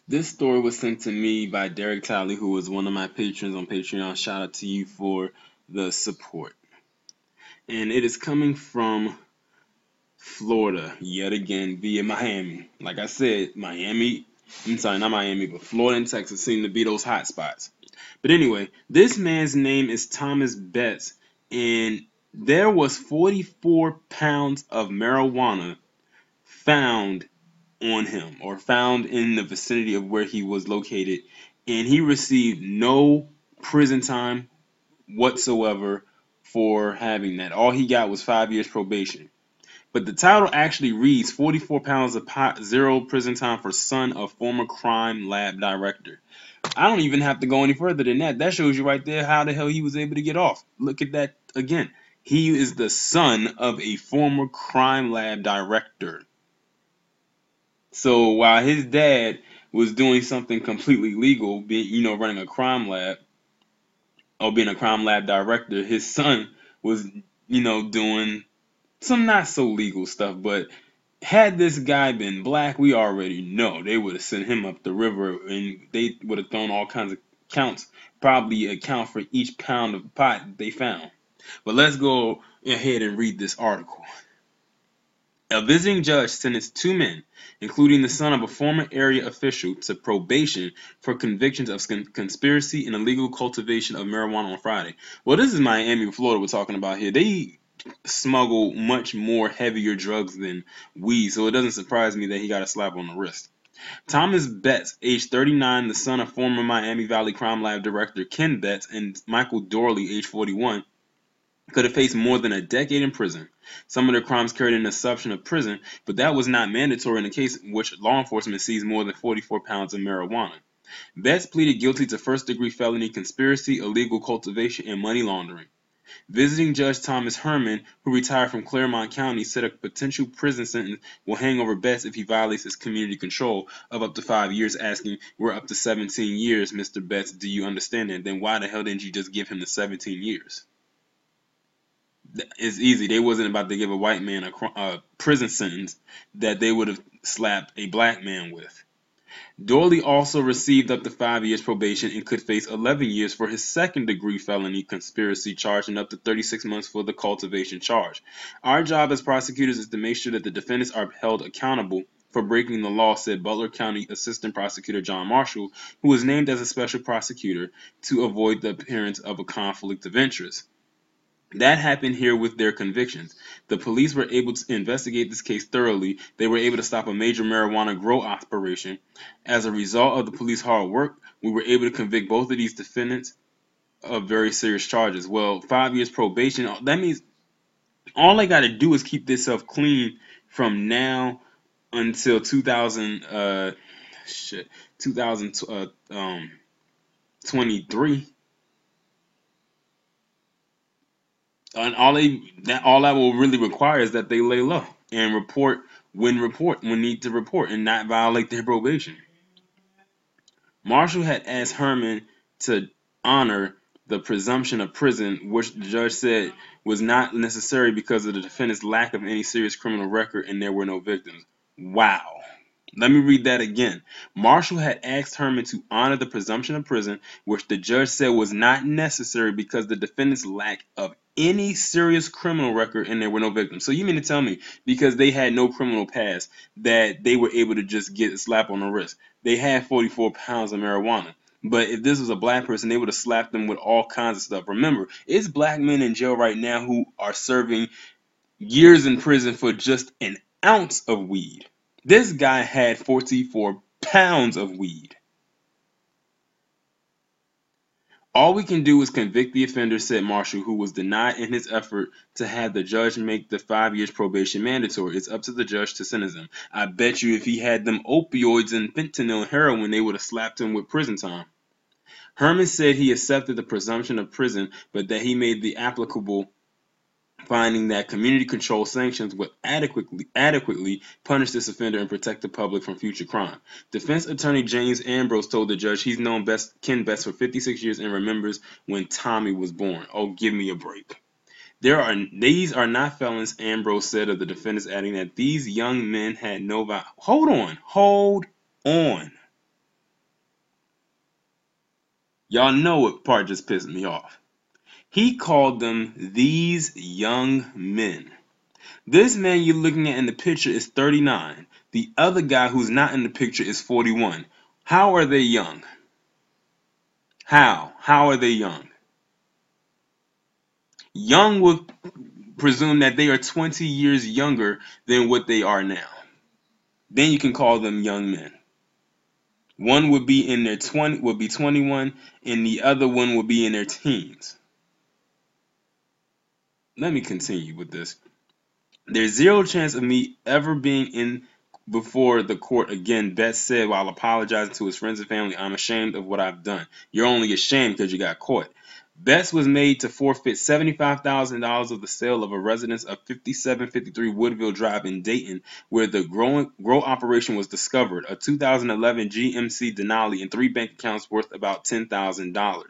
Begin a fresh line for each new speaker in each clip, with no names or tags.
This story was sent to me by Derek Talley, who was one of my patrons on Patreon. Shout out to you for the support. And it is coming from Florida, yet again, via Miami. Like I said, not Miami, but Florida and Texas seem to be those hot spots. But anyway, this man's name is Thomas Betts, and there was 44 pounds of marijuana found on him, or found in the vicinity of where he was located, and he received no prison time whatsoever for having that. All he got was 5 years probation. But the title actually reads 44 pounds of pot, zero prison time for son of former crime lab director. I don't even have to go any further than that. That shows you right there how the hell he was able to get off. Look at that again. He is the son of a former crime lab director. So while his dad was doing something completely legal, running a crime lab or being a crime lab director, his son was, doing some not so legal stuff. But had this guy been black, we already know they would have sent him up the river and they would have thrown all kinds of counts, probably account for each pound of pot they found. But let's go ahead and read this article. A visiting judge sentenced two men, including the son of a former area official, to probation for convictions of conspiracy and illegal cultivation of marijuana on Friday. Well, this is Miami, Florida we're talking about here. They smuggle much more heavier drugs than weed, so it doesn't surprise me that he got a slap on the wrist. Thomas Betts, age 39, the son of former Miami Valley Crime Lab director Ken Betts, and Michael Dorley, age 41, could have faced more than a decade in prison. Some of their crimes carried an assumption of prison, but that was not mandatory in the case in which law enforcement seized more than 44 pounds of marijuana. Betts pleaded guilty to first-degree felony conspiracy, illegal cultivation, and money laundering. Visiting Judge Thomas Herman, who retired from Claremont County, said a potential prison sentence will hang over Betts if he violates his community control of up to 5 years, asking, "We're up to 17 years, Mr. Betts, do you understand that? Then why the hell didn't you just give him the 17 years? It's easy. They wasn't about to give a white man a prison sentence that they would have slapped a black man with. Dorley also received up to 5 years probation and could face 11 years for his second-degree felony conspiracy charge and up to 36 months for the cultivation charge. Our job as prosecutors is to make sure that the defendants are held accountable for breaking the law, said Butler County Assistant Prosecutor John Marshall, who was named as a special prosecutor to avoid the appearance of a conflict of interest. That happened here with their convictions. The police were able to investigate this case thoroughly. They were able to stop a major marijuana grow operation. As a result of the police hard work, we were able to convict both of these defendants of very serious charges. Well, 5 years probation, that means all they got to do is keep themselves clean from now until 2023. And all that will really require is that they lay low and report when need to report and not violate their probation. Marshall had asked Herman to honor the presumption of prison, which the judge said was not necessary because of the defendant's lack of any serious criminal record and there were no victims. Wow. Let me read that again. Marshall had asked Herman to honor the presumption of prison, which the judge said was not necessary because the defendant's lack of any serious criminal record and there were no victims. So you mean to tell me because they had no criminal past that they were able to just get a slap on the wrist? They had 44 pounds of marijuana. But if this was a black person, they would have slapped them with all kinds of stuff. Remember, it's black men in jail right now who are serving years in prison for just an ounce of weed. This guy had 44 pounds of weed. All we can do is convict the offender, said Marshall, who was denied in his effort to have the judge make the 5 years probation mandatory. It's up to the judge to sentence him. I bet you if he had them opioids and fentanyl and heroin, they would have slapped him with prison time. Herman said he accepted the presumption of prison, but that he made the applicable finding that community control sanctions would adequately punish this offender and protect the public from future crime. Defense attorney James Ambrose told the judge he's known Ken Betts for 56 years and remembers when Tommy was born. Oh, give me a break. These are not felons, Ambrose said of the defendants, adding that these young men had no Hold on. Y'all know what part just pissed me off. He called them these young men. This man you're looking at in the picture is 39. The other guy who's not in the picture is 41. How are they young? How? How are they young? Young would presume that they are 20 years younger than what they are now. Then you can call them young men. One would be in their 21, and the other one would be in their teens. Let me continue with this. There's zero chance of me ever being in before the court again, Betts said while apologizing to his friends and family. I'm ashamed of what I've done. You're only ashamed because you got caught. Betts was made to forfeit $75,000 of the sale of a residence of 5753 Woodville Drive in Dayton, where the grow operation was discovered, a 2011 GMC Denali, and 3 bank accounts worth about $10,000.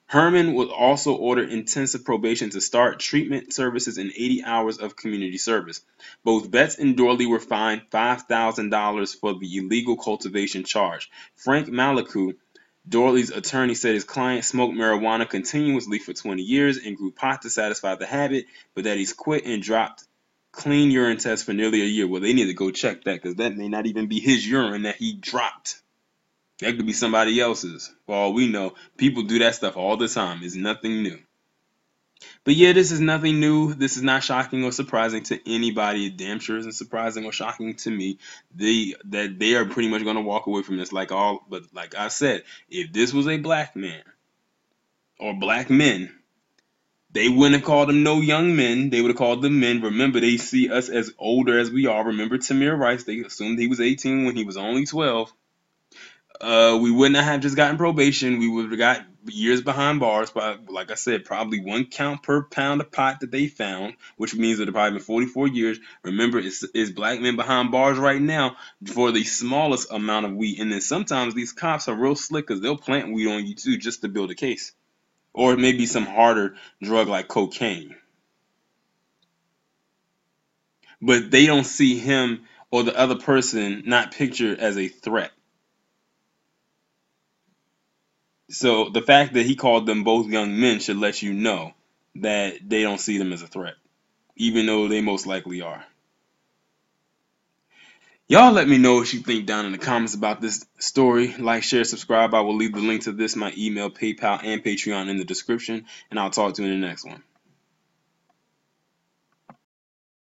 Herman was also ordered intensive probation to start treatment services and 80 hours of community service. Both Betts and Dorley were fined $5,000 for the illegal cultivation charge. Frank Maliku, Dorley's attorney, said his client smoked marijuana continuously for 20 years and grew pot to satisfy the habit, but that he's quit and dropped clean urine tests for nearly a year. Well, they need to go check that because that may not even be his urine that he dropped. That could be somebody else's. For all we know, people do that stuff all the time. It's nothing new. But yeah, this is nothing new. This is not shocking or surprising to anybody. It damn sure isn't surprising or shocking to me. That they are pretty much going to walk away from this but like I said, if this was a black man or black men, they wouldn't have called them no young men. They would have called them men. Remember, they see us as older as we are. Remember Tamir Rice. They assumed he was 18 when he was only 12. We wouldn't have just gotten probation. We would have got years behind bars. But like I said, probably 1 count per pound of pot that they found, which means it would have probably been 44 years. Remember, it's black men behind bars right now for the smallest amount of weed. And then sometimes these cops are real slick because they'll plant weed on you too just to build a case. Or maybe some harder drug like cocaine. But they don't see him or the other person not pictured as a threat. So the fact that he called them both young men should let you know that they don't see them as a threat, even though they most likely are. Y'all let me know what you think down in the comments about this story. Like, share, subscribe. I will leave the link to this, my email, PayPal, and Patreon in the description, and I'll talk to you in the next one.